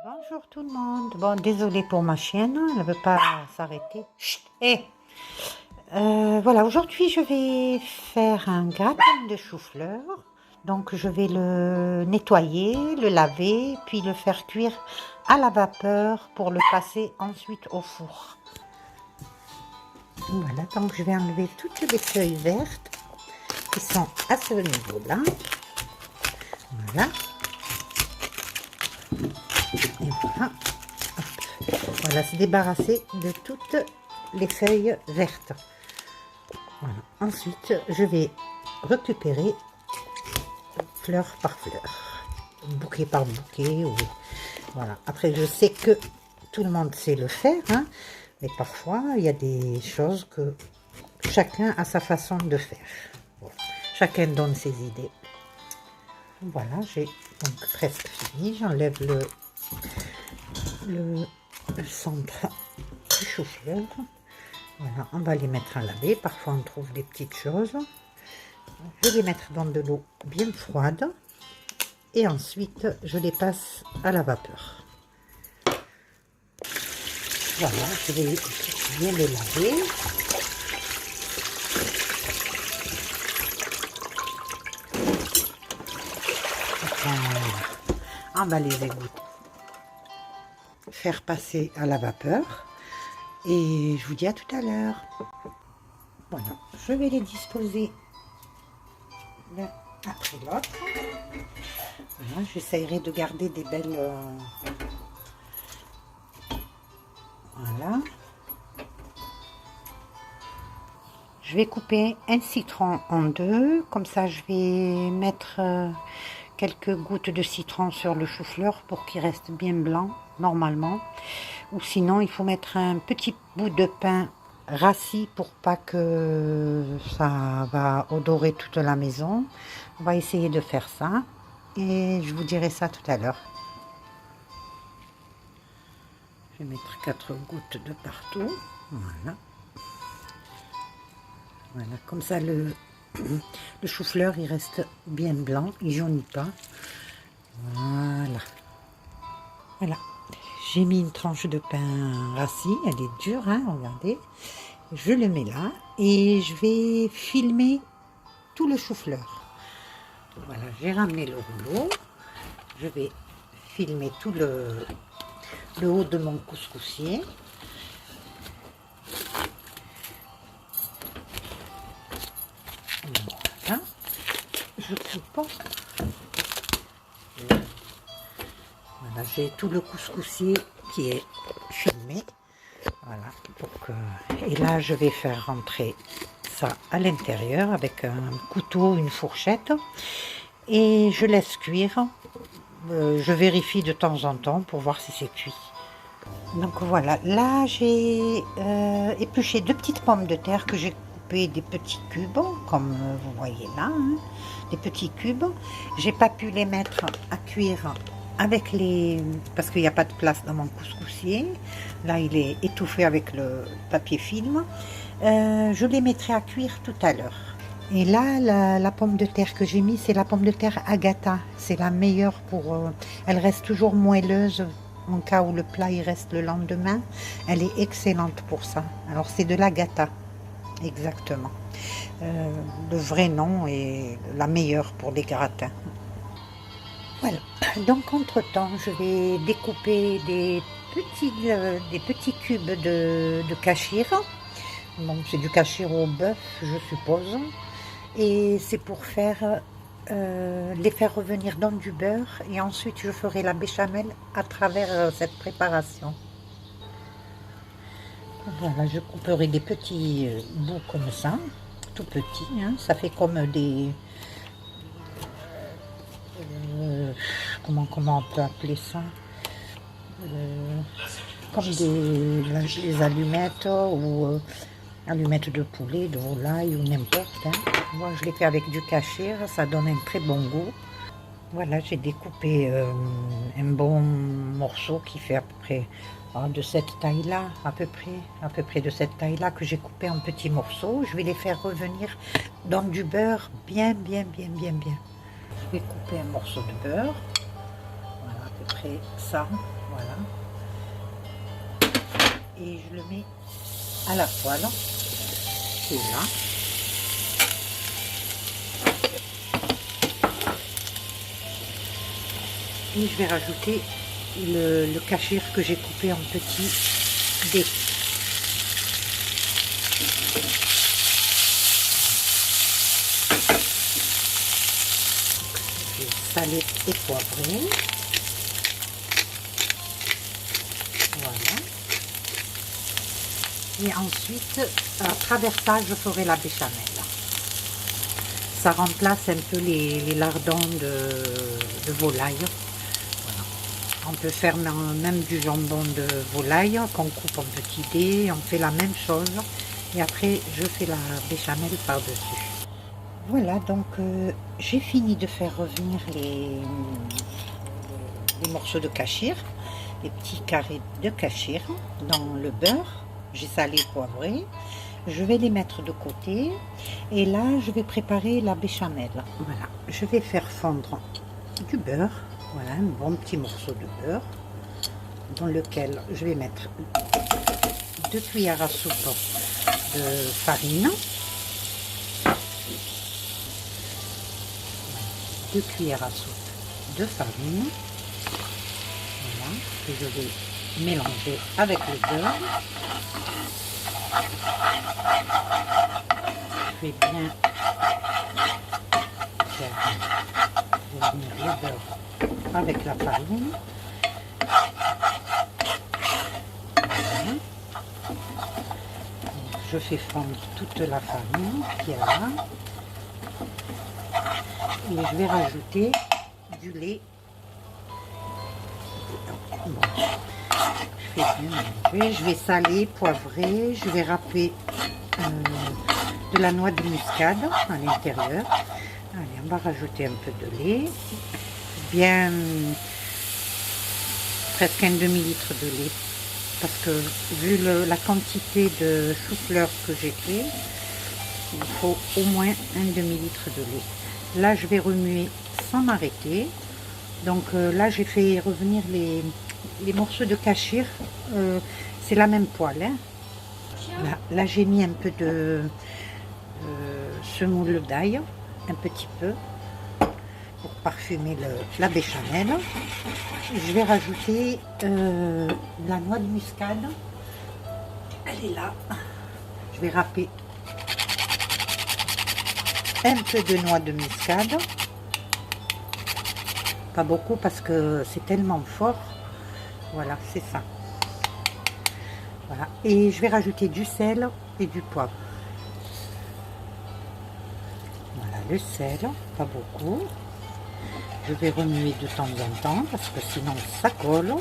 Bonjour tout le monde. Bon, désolée pour ma chienne, elle ne veut pas s'arrêter. Chut, hé. Voilà, aujourd'hui je vais faire un gratin de chou-fleur. Donc je vais le nettoyer, le laver, puis le faire cuire à la vapeur pour le passer ensuite au four. Voilà, donc je vais enlever toutes les feuilles vertes qui sont à ce niveau-là. Voilà. Et voilà. Voilà, se débarrasser de toutes les feuilles vertes. Voilà. Ensuite, je vais récupérer fleur par fleur, bouquet par bouquet. Voilà. Après, je sais que tout le monde sait le faire, hein, mais parfois, il y a des choses que chacun a sa façon de faire. Voilà. Chacun donne ses idées. Voilà, j'ai donc presque fini. J'enlève le centre du chou-fleur. Voilà, on va les mettre à laver. Parfois, on trouve des petites choses. Je vais les mettre dans de l'eau bien froide. Et ensuite, je les passe à la vapeur. Voilà, je vais bien les laver. On va les égoutter. Faire passer à la vapeur. Et je vous dis à tout à l'heure. Voilà, je vais les disposer l'un après l'autre. Voilà, j'essayerai de garder des belles... Voilà. Je vais couper un citron en deux. Comme ça, je vais mettre quelques gouttes de citron sur le chou-fleur pour qu'il reste bien blanc, normalement. Ou sinon, il faut mettre un petit bout de pain rassis pour pas que ça va odorer toute la maison. On va essayer de faire ça. Et je vous dirai ça tout à l'heure. Je vais mettre 4 gouttes de partout. Voilà. Voilà, comme ça le chou-fleur il reste bien blanc, il jaunit pas. Voilà. Voilà. J'ai mis une tranche de pain rassis, elle est dure, hein, regardez. Je le mets là et je vais filmer tout le chou-fleur. Voilà, j'ai ramené le rouleau. Je vais filmer tout le haut de mon couscoussier. Voilà. Je coupe. Voilà, j'ai tout le couscoussier qui est filmé. Voilà. Et là, je vais faire rentrer ça à l'intérieur avec un couteau, une fourchette. Et je laisse cuire. Je vérifie de temps en temps pour voir si c'est cuit. Donc voilà, là j'ai épluché 2 petites pommes de terre que j'ai coupées des petits cubes, comme vous voyez là, hein, des petits cubes. J'ai pas pu les mettre à cuire avec parce qu'il n'y a pas de place dans mon couscoussier. Là il est étouffé avec le papier film. Je les mettrai à cuire tout à l'heure. Et là, la pomme de terre que j'ai mis, c'est la pomme de terre Agatha. C'est la meilleure pour... elle reste toujours moelleuse en cas où le plat il reste le lendemain. Elle est excellente pour ça. Alors c'est de l'Agatha, exactement. Le vrai nom est la meilleure pour les gratins. Voilà. Donc entre-temps, je vais découper des petits cubes de cachir. Bon, c'est du cachir au bœuf, je suppose. Et c'est pour faire les faire revenir dans du beurre et ensuite je ferai la béchamel à travers cette préparation. Voilà, je couperai des petits bouts comme ça, tout petits, hein, ça fait comme des... comment on peut appeler ça, comme des allumettes ou... allumettes de poulet, de volaille ou n'importe. Hein. Moi, je l'ai fait avec du cachir, ça donne un très bon goût. Voilà, j'ai découpé un bon morceau qui fait à peu près de cette taille-là, à peu près de cette taille-là que j'ai coupé en petits morceaux. Je vais les faire revenir dans du beurre bien. Je vais couper un morceau de beurre, voilà, à peu près ça, voilà. Et je le mets à la poêle, qui est là. Et je vais rajouter le cachir que j'ai coupé en petits dés. Je vais saler et poivrer. Voilà. Et ensuite, à travers ça, je ferai la béchamel. Ça remplace un peu les lardons de volaille. Voilà. On peut faire même du jambon de volaille qu'on coupe en petits dés. On fait la même chose. Et après, je fais la béchamel par-dessus. Voilà, donc j'ai fini de faire revenir les morceaux de cachir, les petits carrés de cachir dans le beurre. J'ai salé, poivré. Je vais les mettre de côté. Et là, je vais préparer la béchamel. Voilà, je vais faire fondre du beurre. Voilà, un bon petit morceau de beurre dans lequel je vais mettre 2 cuillères à soupe de farine. 2 cuillères à soupe de farine. Voilà, que je vais mélanger avec le beurre. Je vais bien faire revenir le beurre avec la farine. Voilà. Je fais fondre toute la farine qui est là. Et je vais rajouter du lait. Bon. Je fais bien mélanger. Je vais saler, poivrer. Je vais râper de la noix de muscade à l'intérieur. Allez, on va rajouter un peu de lait. Bien, presque un demi-litre de lait. Parce que vu la quantité de chou-fleur que j'ai fait, il faut au moins un demi-litre de lait. Là, je vais remuer sans m'arrêter. Donc là, j'ai fait revenir les morceaux de cachir. C'est la même poêle. Hein. Là j'ai mis un peu de semoule d'ail, un petit peu, pour parfumer la béchamel. Je vais rajouter la noix de muscade. Elle est là. Je vais râper un peu de noix de muscade. Pas beaucoup parce que c'est tellement fort. Voilà, c'est ça. Voilà. Et je vais rajouter du sel et du poivre. Voilà, le sel, pas beaucoup. Je vais remuer de temps en temps parce que sinon ça colle.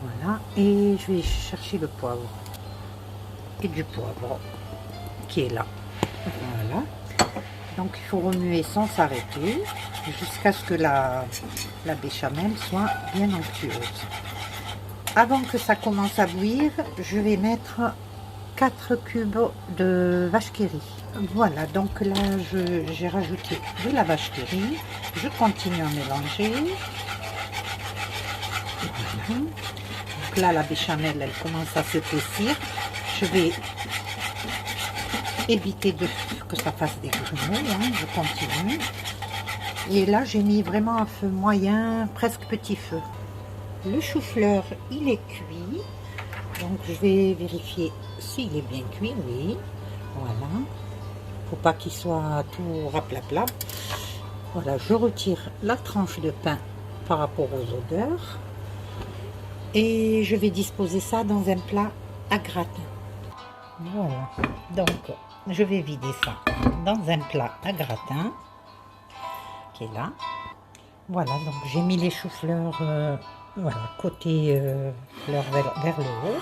Voilà. Et je vais chercher le poivre. Et du poivre qui est là. Voilà. Donc il faut remuer sans s'arrêter jusqu'à ce que la béchamel soit bien onctueuse. Avant que ça commence à bouillir, je vais mettre 4 cubes de vache qui rit. Voilà, donc là j'ai rajouté de la vache qui rit. Je continue à mélanger. Voilà. Donc là la béchamel elle commence à se épaissir. Je vais éviter que ça fasse des grumeaux, hein, je continue. Et là j'ai mis vraiment un feu moyen, presque petit feu. Le chou-fleur il est cuit, donc je vais vérifier s'il est bien cuit, oui, voilà. Faut pas qu'il soit tout raplapla. Voilà, je retire la tranche de pain par rapport aux odeurs et je vais disposer ça dans un plat à gratin. Voilà, donc je vais vider ça dans un plat à gratin qui est là. Voilà, donc j'ai mis les choux-fleurs voilà, côté fleurs vers le haut.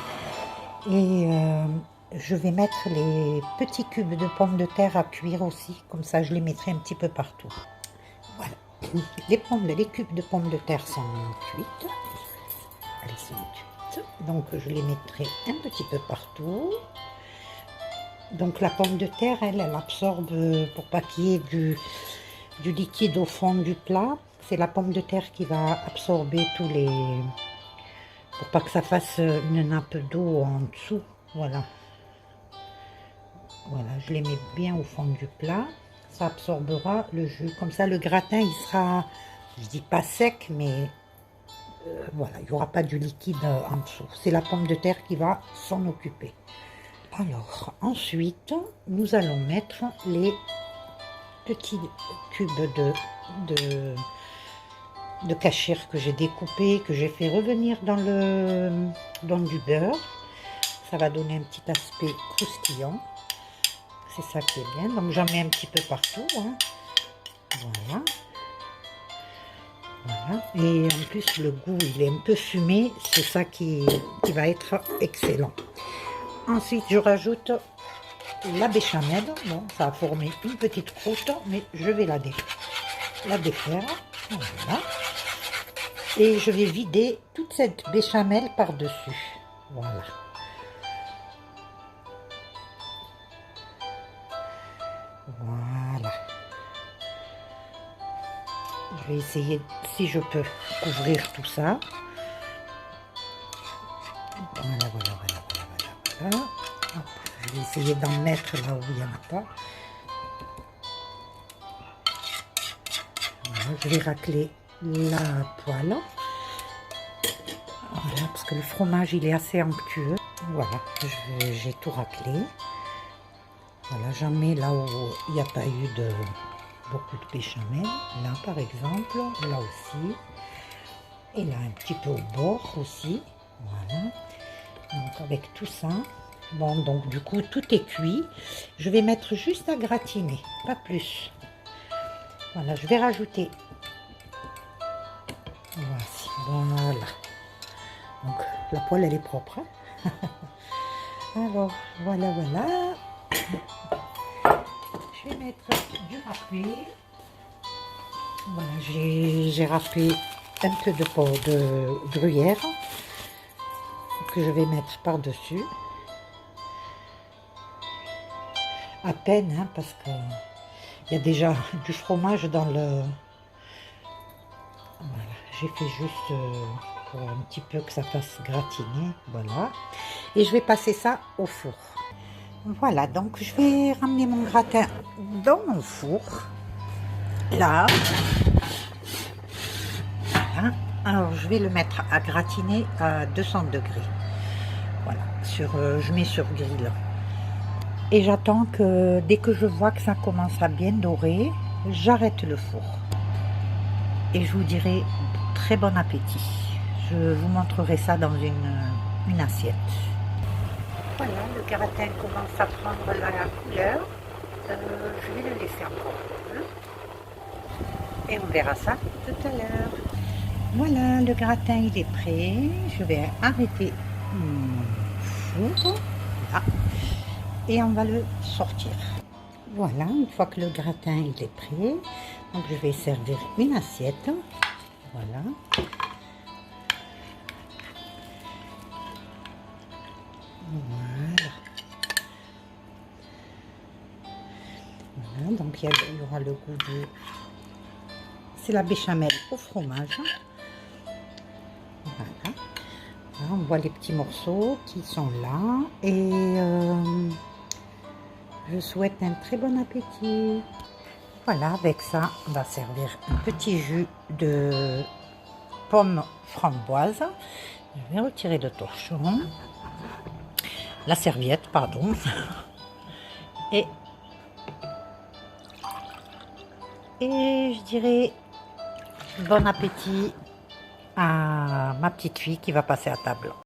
Et je vais mettre les petits cubes de pommes de terre à cuire aussi, comme ça je les mettrai un petit peu partout. Voilà, les cubes de pommes de terre sont cuites. Elles sont cuites, donc je les mettrai un petit peu partout. Donc la pomme de terre, elle absorbe pour pas qu'il y ait du liquide au fond du plat. c'est la pomme de terre qui va absorber tous les... pour pas que ça fasse une nappe d'eau en dessous. Voilà. Voilà, je les mets bien au fond du plat. Ça absorbera le jus. Comme ça, le gratin, il sera, je dis pas sec, mais voilà, il n'y aura pas du liquide en dessous. C'est la pomme de terre qui va s'en occuper. Alors, ensuite, nous allons mettre les petits cubes de cachir que j'ai découpé, que j'ai fait revenir dans du beurre. Ça va donner un petit aspect croustillant. C'est ça qui est bien. Donc j'en mets un petit peu partout. Hein. Voilà. Voilà. Et en plus le goût, il est un peu fumé. C'est ça qui va être excellent. Ensuite, je rajoute la béchamel. Bon, ça a formé une petite croûte, mais je vais la défaire. Voilà. Et je vais vider toute cette béchamel par-dessus. Voilà. Voilà. Je vais essayer, si je peux, couvrir tout ça. Voilà, voilà. Hop, je vais essayer d'en mettre là où il n'y en a pas. Voilà, je vais racler la poêle. Voilà, parce que le fromage, il est assez onctueux. Voilà, j'ai tout raclé. Voilà, j'en mets là où il n'y a pas eu beaucoup de béchamel. Là, par exemple, là aussi. Et là, un petit peu au bord aussi. Voilà. Donc, avec tout ça. Bon, donc, du coup, tout est cuit. Je vais mettre juste à gratiner, pas plus. Voilà, je vais rajouter. Voici, voilà. Donc, la poêle, elle est propre. Hein. Alors, voilà. Je vais mettre du râpé. Voilà, j'ai râpé un peu de pot de gruyère que je vais mettre par-dessus. À peine, hein, parce que il y a déjà du fromage dans le... Voilà, j'ai fait juste pour un petit peu que ça fasse gratiner. Voilà. Et je vais passer ça au four. Voilà, donc je vais ramener mon gratin dans mon four. Là. Voilà. Alors, je vais le mettre à gratiner à 200 degrés. Voilà, je mets sur grille. Et j'attends que dès que je vois que ça commence à bien dorer, j'arrête le four. Et je vous dirai très bon appétit. Je vous montrerai ça dans une assiette. Voilà, le gratin commence à prendre la couleur. Je vais le laisser encore un peu. Et on verra ça tout à l'heure. Voilà, le gratin il est prêt. Je vais arrêter mon four. Là. Et on va le sortir. Voilà, une fois que le gratin il est prêt, donc je vais servir une assiette. Voilà. Voilà, donc il y aura le goût de... C'est la béchamel au fromage. Voilà. Là, on voit les petits morceaux qui sont là. Et je souhaite un très bon appétit. Voilà, avec ça, on va servir un petit jus de pomme framboise. Je vais retirer le torchon. La serviette, pardon. Et je dirais bon appétit à ma petite fille qui va passer à table.